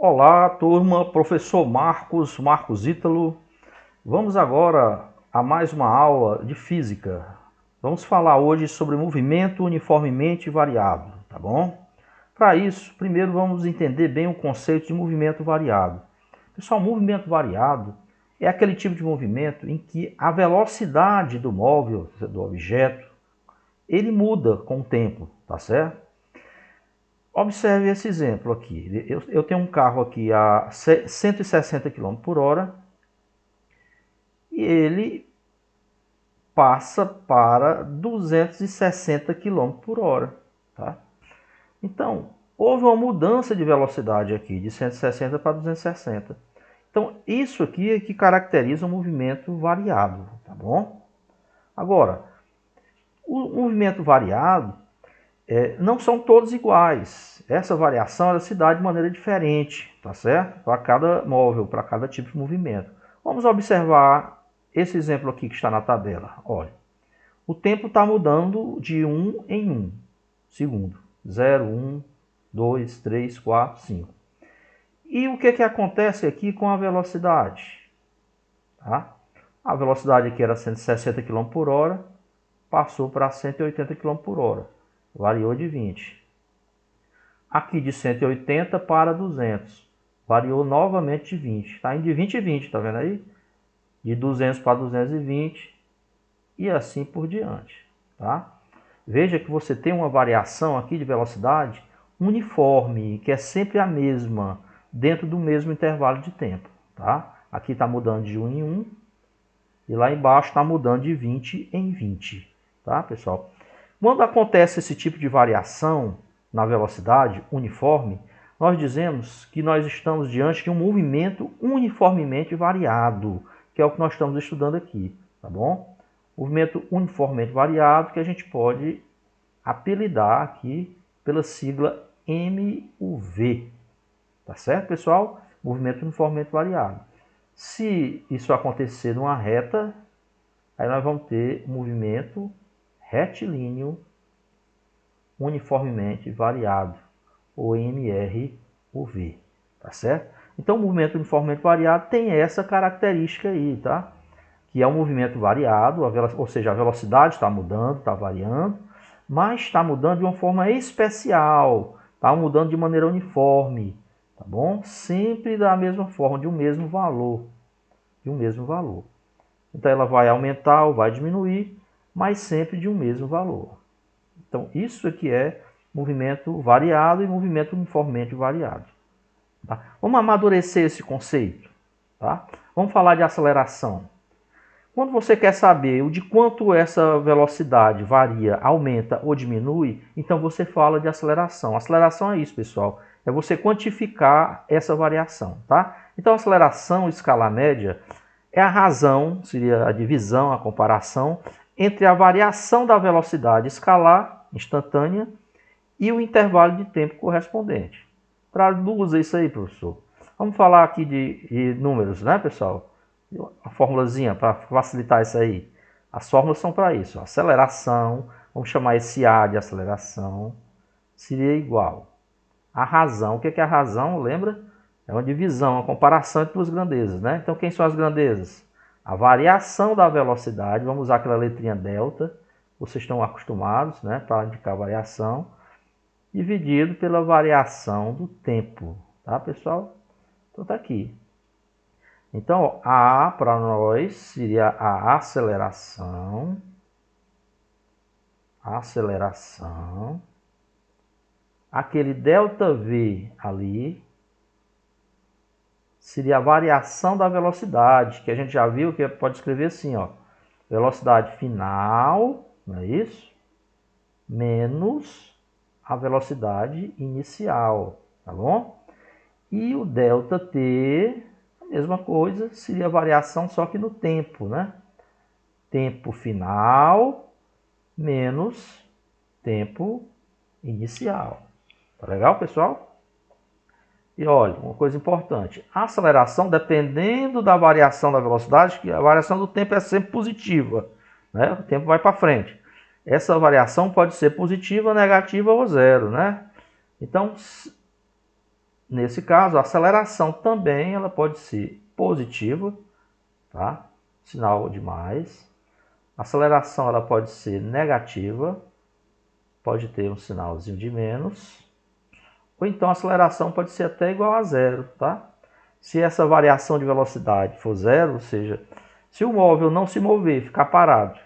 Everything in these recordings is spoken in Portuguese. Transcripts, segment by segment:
Olá, turma, professor Marcos Ítalo. Vamos agora a mais uma aula de física. Vamos falar hoje sobre movimento uniformemente variado, tá bom? Para isso, primeiro vamos entender bem o conceito de movimento variado. Pessoal, movimento variado é aquele tipo de movimento em que a velocidade do móvel, do objeto, ele muda com o tempo, tá certo? Observe esse exemplo aqui. Eu tenho um carro aqui a 160 km por hora e ele passa para 260 km por hora. Tá? Então, houve uma mudança de velocidade aqui, de 160 para 260. Então, isso aqui é que caracteriza um movimento variado. Tá bom? Agora, o movimento variado não são todos iguais. Essa variação ela se dá de maneira diferente, tá certo? Para cada móvel, para cada tipo de movimento. Vamos observar esse exemplo aqui que está na tabela. Olha, o tempo está mudando de 1 em 1 segundo. 0, 1, 2, 3, 4, 5. E o que acontece aqui com a velocidade? Tá? A velocidade aqui era 160 km por hora, passou para 180 km por hora. Variou de 20. Aqui de 180 para 200. Variou novamente de 20. Está indo de 20 em 20, tá vendo aí? De 200 para 220 e assim por diante. Tá? Veja que você tem uma variação aqui de velocidade uniforme, que é sempre a mesma, dentro do mesmo intervalo de tempo. Tá? Aqui está mudando de 1 em 1 e lá embaixo está mudando de 20 em 20. Tá, pessoal? Quando acontece esse tipo de variação na velocidade uniforme, nós dizemos que nós estamos diante de um movimento uniformemente variado, que é o que nós estamos estudando aqui, tá bom? Movimento uniformemente variado que a gente pode apelidar aqui pela sigla MUV, tá certo, pessoal? Movimento uniformemente variado. Se isso acontecer numa reta, aí nós vamos ter movimento retilíneo uniformemente variado, ou MRUV, tá certo? Então, o movimento uniformemente variado tem essa característica aí, tá? Que é um movimento variado, ou seja, a velocidade está mudando, está variando, mas está mudando de uma forma especial, está mudando de maneira uniforme, tá bom? Sempre da mesma forma, de um mesmo valor, Então, ela vai aumentar ou vai diminuir, mas sempre de um mesmo valor. Então, isso aqui é movimento variado e movimento uniformemente variado. Tá? Vamos amadurecer esse conceito. Tá? Vamos falar de aceleração. Quando você quer saber de quanto essa velocidade varia, aumenta ou diminui, então você fala de aceleração. Aceleração é isso, pessoal. É você quantificar essa variação. Tá? Então, a aceleração escalar média é a razão, seria a divisão, a comparação, entre a variação da velocidade escalar instantânea e o intervalo de tempo correspondente. Traduza isso aí, professor. Vamos falar aqui de números, né, pessoal? Uma formulazinha para facilitar isso aí. As fórmulas são para isso. Aceleração, vamos chamar esse A de aceleração, seria igual a razão. O que é a razão? Lembra? É uma divisão, uma comparação entre duas grandezas, né? Então, quem são as grandezas? A variação da velocidade, vamos usar aquela letrinha delta, vocês estão acostumados, né, para indicar a variação, dividido pela variação do tempo, tá, pessoal? Então, tá aqui. Então, A para nós seria a aceleração, aquele ΔV ali, seria a variação da velocidade, que a gente já viu que pode escrever assim, ó, velocidade final, não é isso? Menos a velocidade inicial, tá bom? E o ΔT, a mesma coisa, seria a variação só que no tempo, né? Tempo final menos tempo inicial. Tá legal, pessoal? E olha, uma coisa importante, a aceleração, dependendo da variação da velocidade, que a variação do tempo é sempre positiva, né? O tempo vai para frente. Essa variação pode ser positiva, negativa ou zero, né? Então, nesse caso, a aceleração também ela pode ser positiva, tá? Sinal de mais. A aceleração ela pode ser negativa, pode ter um sinalzinho de menos. Ou então a aceleração pode ser até igual a zero, tá? Se essa variação de velocidade for zero, ou seja, se o móvel não se mover, ficar parado,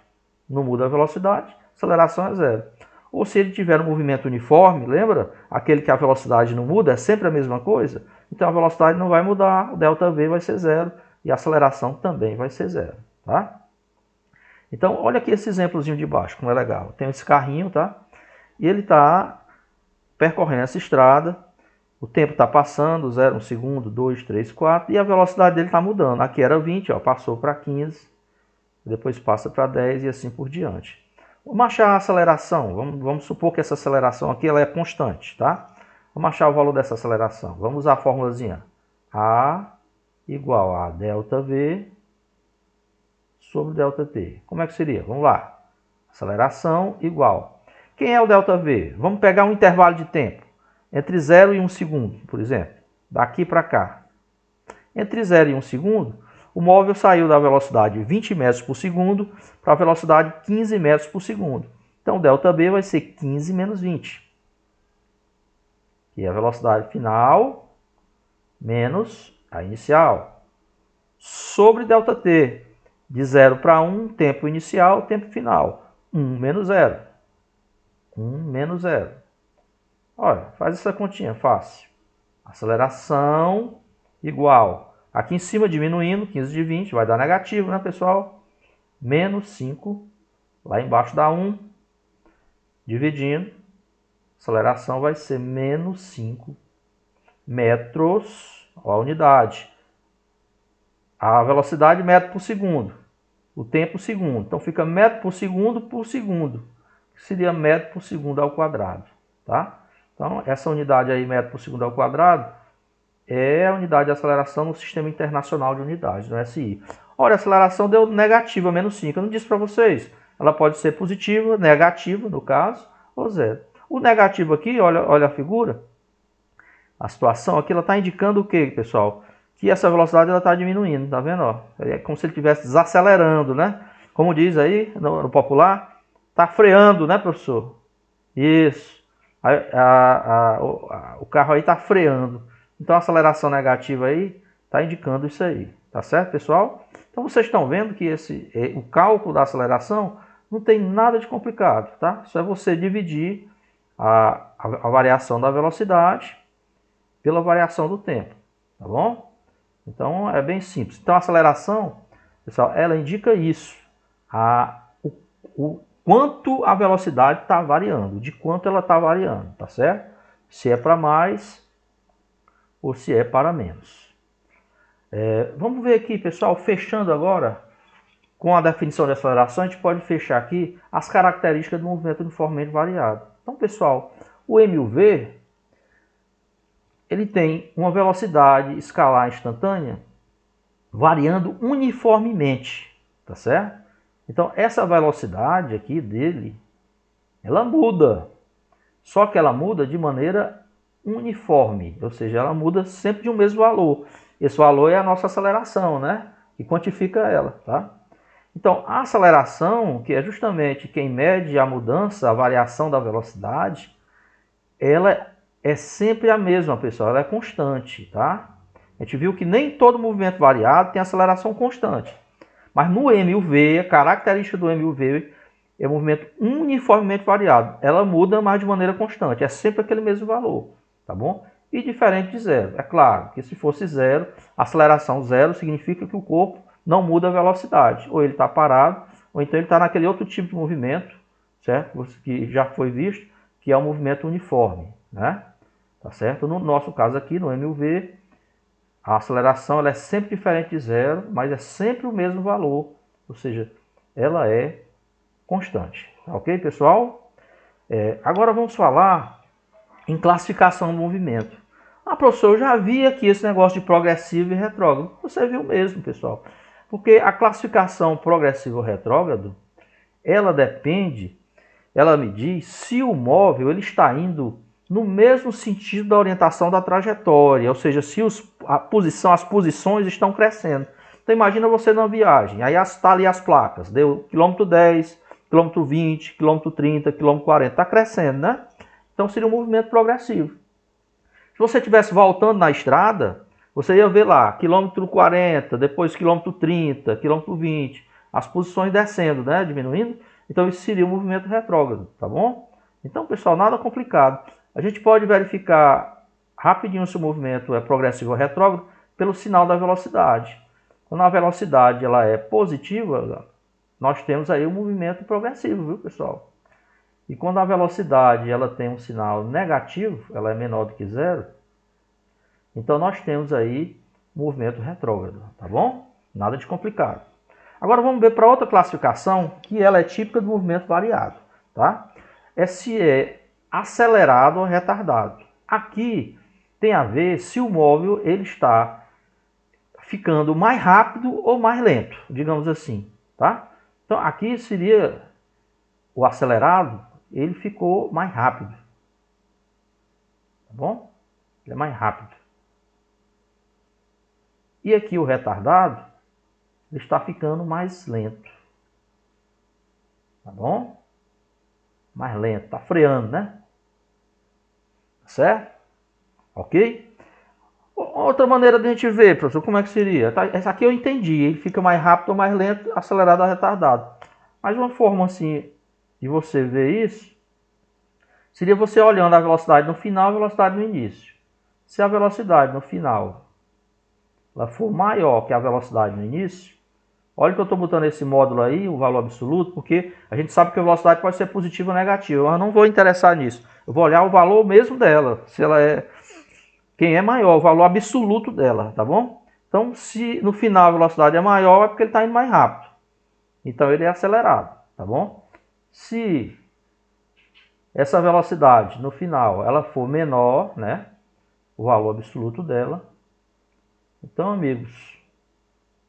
não muda a velocidade, a aceleração é zero. Ou se ele tiver um movimento uniforme, lembra? Aquele que a velocidade não muda, é sempre a mesma coisa. Então a velocidade não vai mudar, o ΔV vai ser zero e a aceleração também vai ser zero, tá? Então olha aqui esse exemplozinho de baixo, como é legal. Tem esse carrinho, tá? E ele está percorrendo essa estrada, o tempo está passando, 0, 1 segundo, 2, 3, 4, e a velocidade dele está mudando. Aqui era 20, ó, passou para 15, depois passa para 10 e assim por diante. Vamos achar a aceleração. Vamos supor que essa aceleração aqui ela é constante, tá? Vamos achar o valor dessa aceleração. Vamos usar a formulazinha. A igual a ΔV sobre ΔT. Como é que seria? Vamos lá. Aceleração igual. Quem é o ΔV? Vamos pegar um intervalo de tempo. Entre 0 e 1 segundo, por exemplo. Daqui para cá. Entre 0 e 1 segundo, o móvel saiu da velocidade 20 metros por segundo para a velocidade 15 metros por segundo. Então, ΔB vai ser 15 menos 20. Que é a velocidade final menos a inicial. Sobre ΔT. De 0 para 1, tempo inicial, tempo final. 1 menos 0. 1 menos 0. Olha, faz essa continha, fácil. Aceleração igual. Aqui em cima diminuindo, 15 de 20, vai dar negativo, né, pessoal? Menos 5. Lá embaixo dá 1. Dividindo. Aceleração vai ser menos 5 metros a unidade. A velocidade metro por segundo. O tempo segundo. Então fica metro por segundo, que seria metro por segundo ao quadrado, tá? Então essa unidade aí, metro por segundo ao quadrado, é a unidade de aceleração no Sistema Internacional de Unidades, no SI. Olha, a aceleração deu negativa, menos 5. Eu não disse para vocês. Ela pode ser positiva, negativa, no caso, ou zero. O negativo aqui, olha a figura. A situação aqui, ela está indicando o que, pessoal? Que essa velocidade está diminuindo, tá vendo? Ó? É como se ele estivesse desacelerando, né? Como diz aí no popular, está freando, né, professor? Isso. O carro aí está freando. Então a aceleração negativa aí está indicando isso aí. Tá certo, pessoal? Então vocês estão vendo que o cálculo da aceleração não tem nada de complicado, tá? Só é você dividir a variação da velocidade pela variação do tempo, tá bom? Então é bem simples. Então a aceleração, pessoal, ela indica isso. O quanto a velocidade está variando, de quanto ela está variando, tá certo? Se é para mais ou se é para menos. Vamos ver aqui, pessoal, fechando agora com a definição de aceleração, a gente pode fechar aqui as características do movimento uniformemente variado. Então, pessoal, o MUV ele tem uma velocidade escalar instantânea variando uniformemente, tá certo? Então, essa velocidade aqui dele, ela muda. Só que ela muda de maneira uniforme, ou seja, ela muda sempre de um mesmo valor. Esse valor é a nossa aceleração, né? Que quantifica ela, tá? Então, a aceleração, que é justamente quem mede a mudança, a variação da velocidade, ela é sempre a mesma, pessoal, ela é constante, tá? A gente viu que nem todo movimento variado tem aceleração constante. Mas no MUV, a característica do MUV é o movimento uniformemente variado. Ela muda, mas de maneira constante. É sempre aquele mesmo valor, tá bom? E diferente de zero. É claro que se fosse zero, aceleração zero significa que o corpo não muda a velocidade. Ou ele está parado, ou então ele está naquele outro tipo de movimento, certo? Que já foi visto, que é o movimento uniforme, né? Tá certo? No nosso caso aqui, no MUV, a aceleração ela é sempre diferente de zero, mas é sempre o mesmo valor. Ou seja, ela é constante. Tá ok, pessoal? Agora vamos falar em classificação do movimento. Professor, eu já vi aqui esse negócio de progressivo e retrógrado. Você viu mesmo, pessoal. Porque a classificação progressivo ou retrógrado, ela me diz se o móvel ele está indo no mesmo sentido da orientação da trajetória, ou seja, se as posições estão crescendo. Então imagina você numa viagem, aí está ali as placas, deu quilômetro 10, quilômetro 20, quilômetro 30, quilômetro 40, está crescendo, né? Então seria um movimento progressivo. Se você estivesse voltando na estrada, você ia ver lá, quilômetro 40, depois quilômetro 30, quilômetro 20, as posições descendo, né? Diminuindo. Então isso seria um movimento retrógrado, tá bom? Então, pessoal, nada complicado. A gente pode verificar rapidinho se o movimento é progressivo ou retrógrado pelo sinal da velocidade. Quando a velocidade ela é positiva, nós temos aí um movimento progressivo, viu, pessoal? E quando a velocidade ela tem um sinal negativo, ela é menor do que zero, então nós temos aí movimento retrógrado, tá bom? Nada de complicado. Agora vamos ver para outra classificação, que ela é típica do movimento variado, tá? Se é acelerado ou retardado. Aqui tem a ver se o móvel ele está ficando mais rápido ou mais lento, digamos assim, tá? Então aqui seria o acelerado, ele ficou mais rápido, tá bom? Ele é mais rápido. E aqui o retardado, ele está ficando mais lento, tá bom? Mais lento, está freando, né? Certo? Ok? Outra maneira de a gente ver, professor, como é que seria? Essa aqui eu entendi, ele fica mais rápido ou mais lento, acelerado ou retardado. Mas uma forma assim de você ver isso, seria você olhando a velocidade no final e a velocidade no início. Se a velocidade no final ela for maior que a velocidade no início, olha que eu estou botando esse módulo aí, o valor absoluto, porque a gente sabe que a velocidade pode ser positiva ou negativa. Eu não vou interessar nisso. Eu vou olhar o valor mesmo dela, se ela é... Quem é maior, o valor absoluto dela, tá bom? Então, se no final a velocidade é maior, é porque ele está indo mais rápido. Então, ele é acelerado, tá bom? Se essa velocidade no final ela for menor, né? O valor absoluto dela. Então, amigos,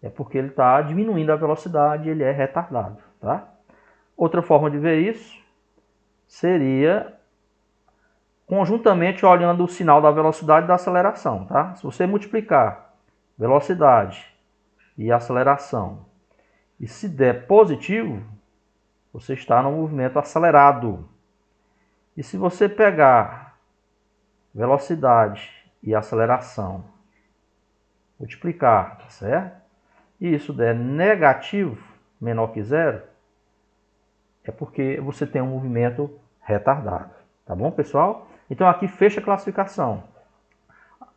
é porque ele está diminuindo a velocidade, ele é retardado, tá? Outra forma de ver isso seria conjuntamente olhando o sinal da velocidade e da aceleração, tá? Se você multiplicar velocidade e aceleração e se der positivo, você está no movimento acelerado. E se você pegar velocidade e aceleração, multiplicar, tá certo? E isso der negativo, menor que zero, é porque você tem um movimento retardado. Tá bom, pessoal? Então aqui fecha a classificação.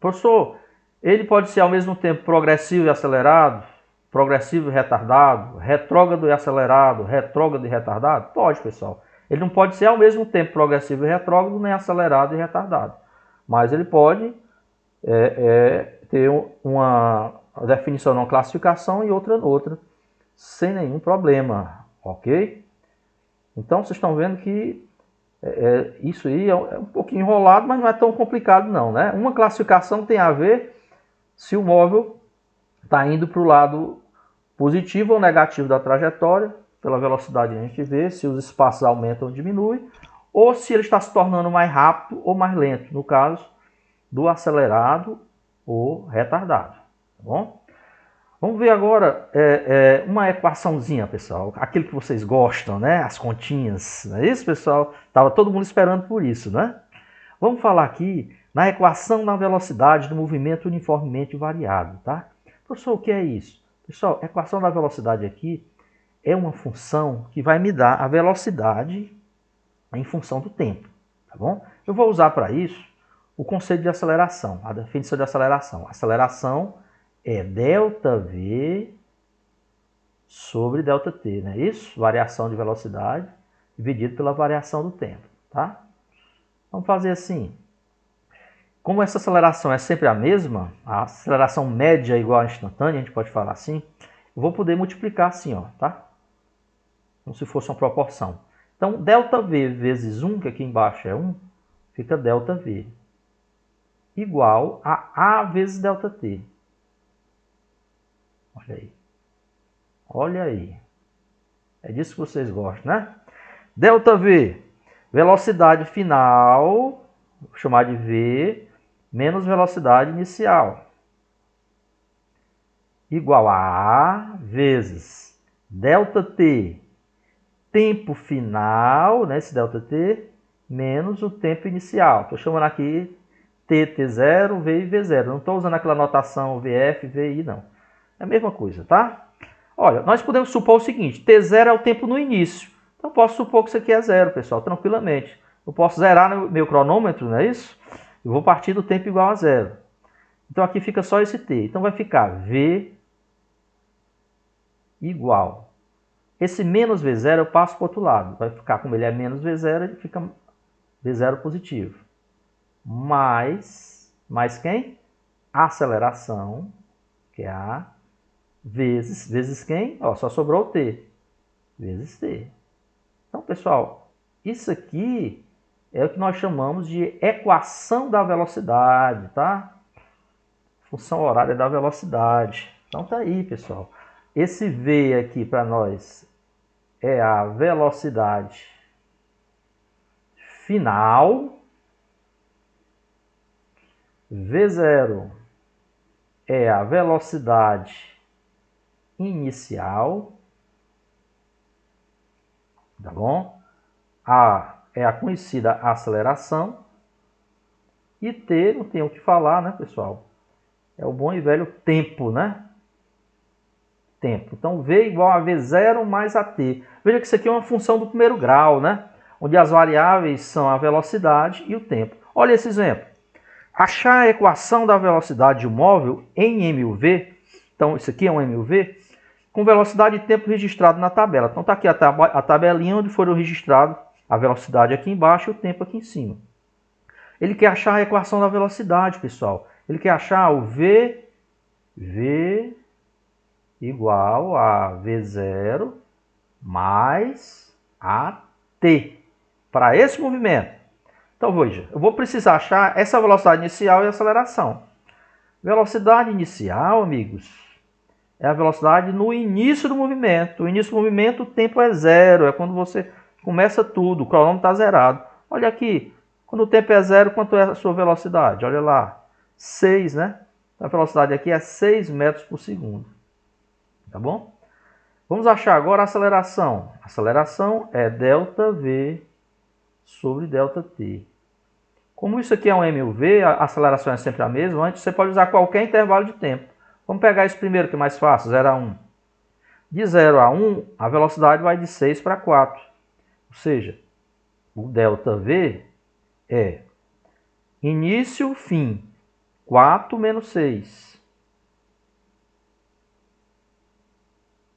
Professor, ele pode ser ao mesmo tempo progressivo e acelerado, progressivo e retardado, retrógrado e acelerado, retrógrado e retardado? Pode, pessoal. Ele não pode ser ao mesmo tempo progressivo e retrógrado, nem acelerado e retardado. Mas ele pode ter uma definição numa classificação e outra noutra, sem nenhum problema, ok? Então vocês estão vendo que isso aí é um pouquinho enrolado, mas não é tão complicado não, né? Uma classificação tem a ver se o móvel está indo para o lado positivo ou negativo da trajetória, pela velocidade que a gente vê, se os espaços aumentam ou diminuem, ou se ele está se tornando mais rápido ou mais lento, no caso do acelerado ou retardado, tá bom? Vamos ver agora uma equaçãozinha, pessoal, aquilo que vocês gostam, né? As continhas, não é isso, pessoal? Estava todo mundo esperando por isso, né? Vamos falar aqui na equação da velocidade do movimento uniformemente variado, tá? Professor, o que é isso? Pessoal, a equação da velocidade aqui é uma função que vai me dar a velocidade em função do tempo, tá bom? Eu vou usar para isso o conceito de aceleração, a definição de aceleração. Aceleração é ΔV sobre ΔT, não é isso? Variação de velocidade dividido pela variação do tempo, tá? Vamos fazer assim. Como essa aceleração é sempre a mesma, a aceleração média é igual à instantânea, a gente pode falar assim, eu vou poder multiplicar assim, ó, tá? Como se fosse uma proporção. Então, ΔV vezes 1, que aqui embaixo é 1, fica ΔV, igual a A vezes ΔT. Olha aí. Olha aí. É disso que vocês gostam, né? ΔV, velocidade final Vou chamar de V menos velocidade inicial. Igual a A vezes ΔT, tempo final, né, esse ΔT, menos o tempo inicial. Estou chamando aqui TT0, V e V0. Não estou usando aquela notação VF, VI, não. É a mesma coisa, tá? Olha, nós podemos supor o seguinte, T0 é o tempo no início. Então, eu posso supor que isso aqui é zero, pessoal, tranquilamente. Eu posso zerar no meu cronômetro, não é isso? Eu vou partir do tempo igual a zero. Então, aqui fica só esse T. Então, vai ficar V igual. Esse menos V0 eu passo para o outro lado. Vai ficar, como ele é menos V0, ele fica V0 positivo. Mais quem? Aceleração, que é A, vezes quem? Ó, só sobrou o T, vezes T. Então, pessoal, isso aqui é o que nós chamamos de equação da velocidade, tá? Função horária da velocidade. Então, tá aí, pessoal. Esse V aqui para nós é a velocidade final. V0 é a velocidade inicial. Tá bom? A é a conhecida aceleração. E T, não tem o que falar, né, pessoal? É o bom e velho tempo, né? Tempo. Então, V igual a V0 mais a T. Veja que isso aqui é uma função do primeiro grau, né? Onde as variáveis são a velocidade e o tempo. Olha esse exemplo. Achar a equação da velocidade de um móvel em MUV. Então, isso aqui é um MUV. Com velocidade e tempo registrado na tabela. Então, está aqui a tabelinha onde foram registrados a velocidade aqui embaixo e o tempo aqui em cima. Ele quer achar a equação da velocidade, pessoal. Ele quer achar o V igual a V0 mais a T. Para esse movimento. Então, veja, eu vou precisar achar essa velocidade inicial e aceleração. Velocidade inicial, amigos, é a velocidade no início do movimento. No início do movimento, o tempo é zero. É quando você começa tudo, o cronômetro está zerado. Olha aqui, quando o tempo é zero, quanto é a sua velocidade? Olha lá, 6, né? A velocidade aqui é 6 metros por segundo. Tá bom? Vamos achar agora a aceleração. A aceleração é ΔV sobre ΔT. Como isso aqui é um MUV, a aceleração é sempre a mesma, antes você pode usar qualquer intervalo de tempo. Vamos pegar esse primeiro que é mais fácil, 0 a 1. De 0 a 1, a velocidade vai de 6 para 4. Ou seja, o ΔV é início, fim, 4 menos 6.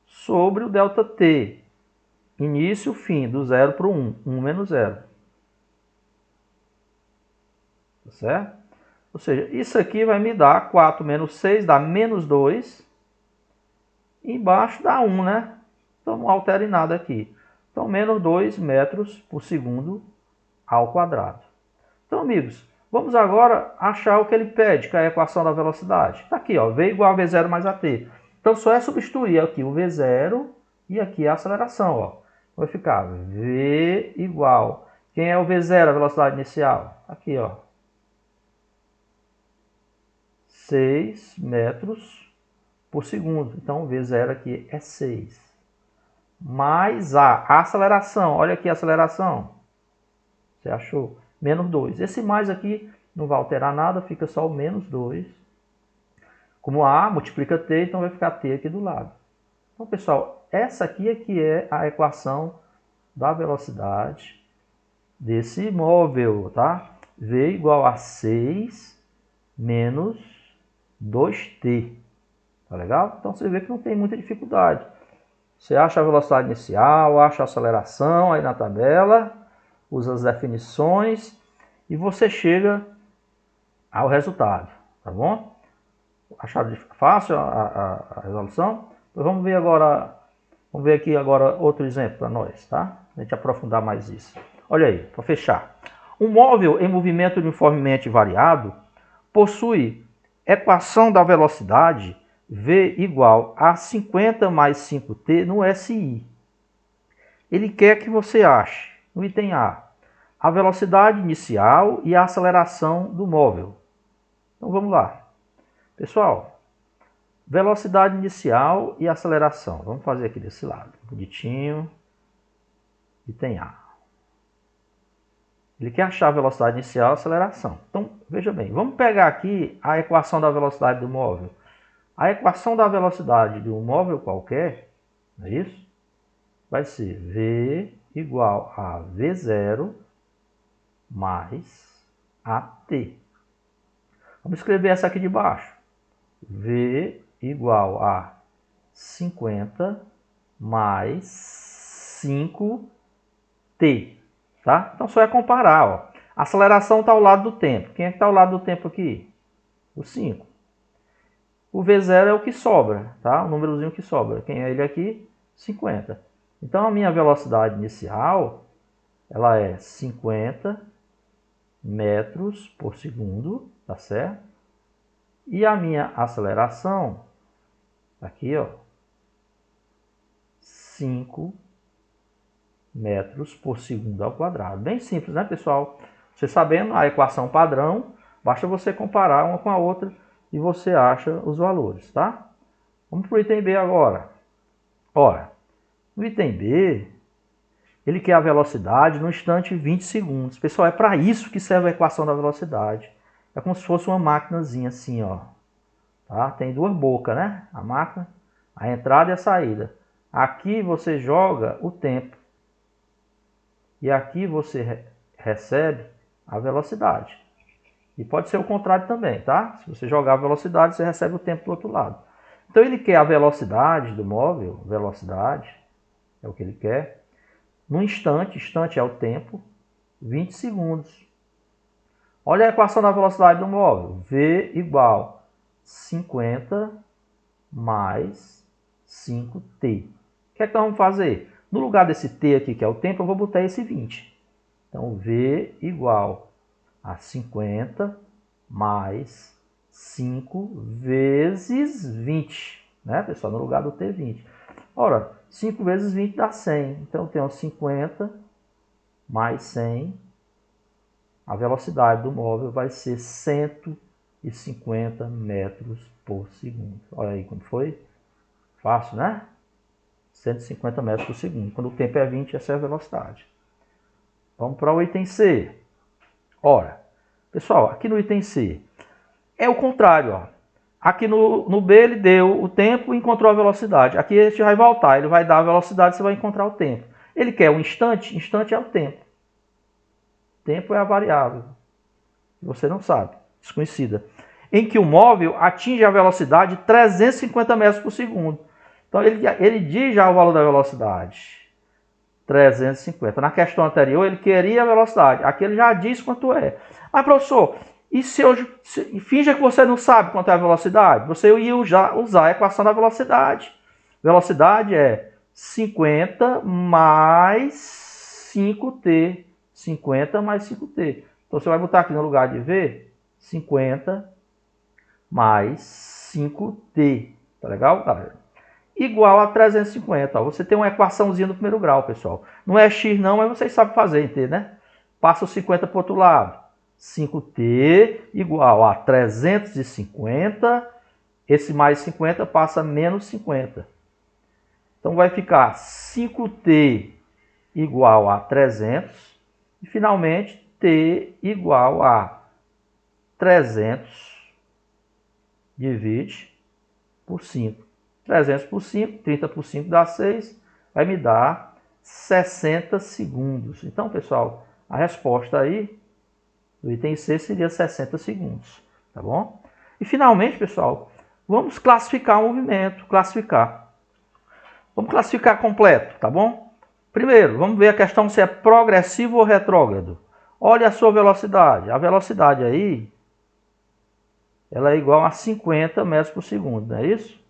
Sobre o ΔT, início, fim, do 0 para o 1, 1 menos 0. Tá certo? Ou seja, isso aqui vai me dar 4 menos 6, dá menos 2. E embaixo dá 1, né? Então não altera em nada aqui. Então, menos 2 metros por segundo ao quadrado. Então, amigos, vamos agora achar o que ele pede, que é a equação da velocidade. Está aqui, ó, V igual a V0 mais AT. Então, só é substituir aqui o V0 e aqui a aceleração, ó. Vai ficar V igual... Quem é o V0, a velocidade inicial? Aqui, ó. 6 metros por segundo. Então, o V0 aqui é 6. Mais a aceleração. Olha aqui a aceleração. Você achou? Menos 2. Esse mais aqui não vai alterar nada, fica só o menos 2. Como A multiplica T, então vai ficar T aqui do lado. Então, pessoal, essa aqui é que é a equação da velocidade desse móvel, tá? V igual a 6 menos 2t. Tá legal? Então você vê que não tem muita dificuldade. Você acha a velocidade inicial, acha a aceleração aí na tabela, usa as definições e você chega ao resultado, tá bom? Acharam fácil a resolução? Então vamos ver agora, vamos ver aqui agora outro exemplo para nós, tá? A gente aprofundar mais isso. Olha aí, para fechar. Um móvel em movimento uniformemente variado possui equação da velocidade V igual a 50 mais 5t no SI. Ele quer que você ache, no item A, a velocidade inicial e a aceleração do móvel. Então vamos lá. Pessoal, velocidade inicial e aceleração. Vamos fazer aqui desse lado. Bonitinho. Item A. Ele quer achar a velocidade inicial e a aceleração. Então, veja bem, vamos pegar aqui a equação da velocidade do móvel. A equação da velocidade de um móvel qualquer, não é isso? Vai ser V igual a V0 mais AT. Vamos escrever essa aqui de baixo. V igual a 50 mais 5T. Tá? Então, só é comparar. Ó. A aceleração está ao lado do tempo. Quem é que está ao lado do tempo aqui? O 5. O V0 é o que sobra, tá? O númerozinho que sobra. Quem é ele aqui? 50. Então, a minha velocidade inicial, ela é 50 metros por segundo, tá certo? E a minha aceleração, aqui, ó, 5 metros por segundo ao quadrado. Bem simples, né, pessoal? Você sabendo a equação padrão, basta você comparar uma com a outra e você acha os valores, tá? Vamos para o item B agora. Ora, no item B, ele quer a velocidade no instante 20 segundos. Pessoal, é para isso que serve a equação da velocidade. É como se fosse uma maquinazinha assim, ó. Tá? Tem duas bocas, né? A máquina, a entrada e a saída. Aqui você joga o tempo. E aqui você recebe a velocidade. E pode ser o contrário também, tá? Se você jogar a velocidade, você recebe o tempo do outro lado. Então ele quer a velocidade do móvel, velocidade, é o que ele quer, no instante, instante é o tempo, 20 segundos. Olha a equação da velocidade do móvel, V igual 50 mais 5T. O que é que nós vamos fazer? No lugar desse T aqui, que é o tempo, eu vou botar esse 20. Então, V igual a 50 mais 5 vezes 20. Né, pessoal? No lugar do T, 20. Ora, 5 vezes 20 dá 100. Então, eu tenho 50 mais 100. A velocidade do móvel vai ser 150 metros por segundo. Olha aí como foi. Fácil, né? 150 metros por segundo. Quando o tempo é 20, essa é a velocidade. Vamos para o item C. Ora, pessoal, aqui no item C é o contrário. Ó. Aqui no B ele deu o tempo e encontrou a velocidade. Aqui a gente vai voltar, ele vai dar a velocidade, você vai encontrar o tempo. Ele quer o instante, instante é o tempo. Tempo é a variável. Você não sabe, desconhecida. Em que o móvel atinge a velocidade de 350 metros por segundo. Então, ele diz já o valor da velocidade. 350. Na questão anterior, ele queria a velocidade. Aqui ele já diz quanto é. Mas, professor, e se eu finja que você não sabe quanto é a velocidade? Você ia usar a equação da velocidade. Velocidade é 50 mais 5T. 50 mais 5T. Então, você vai botar aqui no lugar de V, 50 mais 5T. Tá legal, galera? Igual a 350. Ó. Você tem uma equaçãozinha do primeiro grau, pessoal. Não é X não, mas vocês sabem fazer, entende, né? Passa o 50 para o outro lado. 5T igual a 350. Esse mais 50 passa menos 50. Então vai ficar 5T igual a 300. E finalmente T igual a 300 divide por 5. 300 por 5, 30 por 5 dá 6, vai me dar 60 segundos. Então, pessoal, a resposta aí do item C seria 60 segundos, tá bom? E finalmente, pessoal, vamos classificar o movimento, Vamos classificar completo, tá bom? Primeiro, vamos ver a questão se é progressivo ou retrógrado. Olha a sua velocidade. A velocidade aí, ela é igual a 50 metros por segundo, não é isso?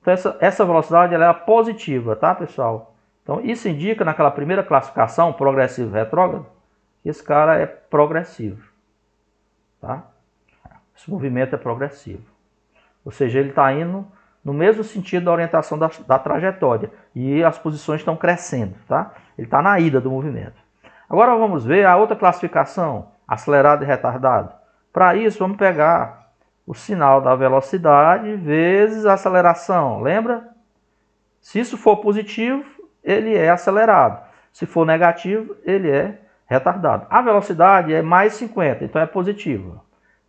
Então, essa velocidade ela é positiva, tá, pessoal? Então, isso indica naquela primeira classificação, progressivo e retrógrado, que esse cara é progressivo, tá? Esse movimento é progressivo. Ou seja, ele está indo no mesmo sentido da orientação da trajetória. E as posições estão crescendo, tá? Ele está na ida do movimento. Agora vamos ver a outra classificação, acelerado e retardado. Para isso, vamos pegar o sinal da velocidade vezes a aceleração, lembra? Se isso for positivo, ele é acelerado. Se for negativo, ele é retardado. A velocidade é mais 50, então é positiva.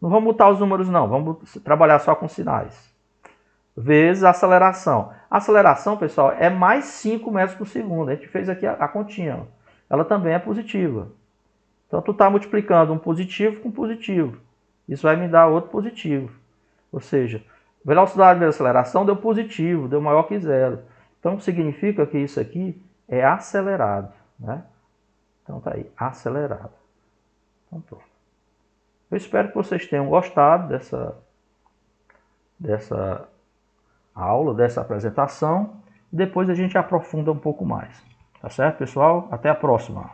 Não vamos botar os números não, vamos trabalhar só com sinais. Vezes a aceleração. A aceleração, pessoal, é mais 5 metros por segundo. A gente fez aqui a continha. Ela também é positiva. Então, tu está multiplicando um positivo com positivo. Isso vai me dar outro positivo. Ou seja, velocidade vezes aceleração deu positivo, deu maior que zero. Então, significa que isso aqui é acelerado, né? Então, tá aí, acelerado. Então, pronto. Eu espero que vocês tenham gostado dessa aula, dessa apresentação. Depois a gente aprofunda um pouco mais. Tá certo, pessoal? Até a próxima.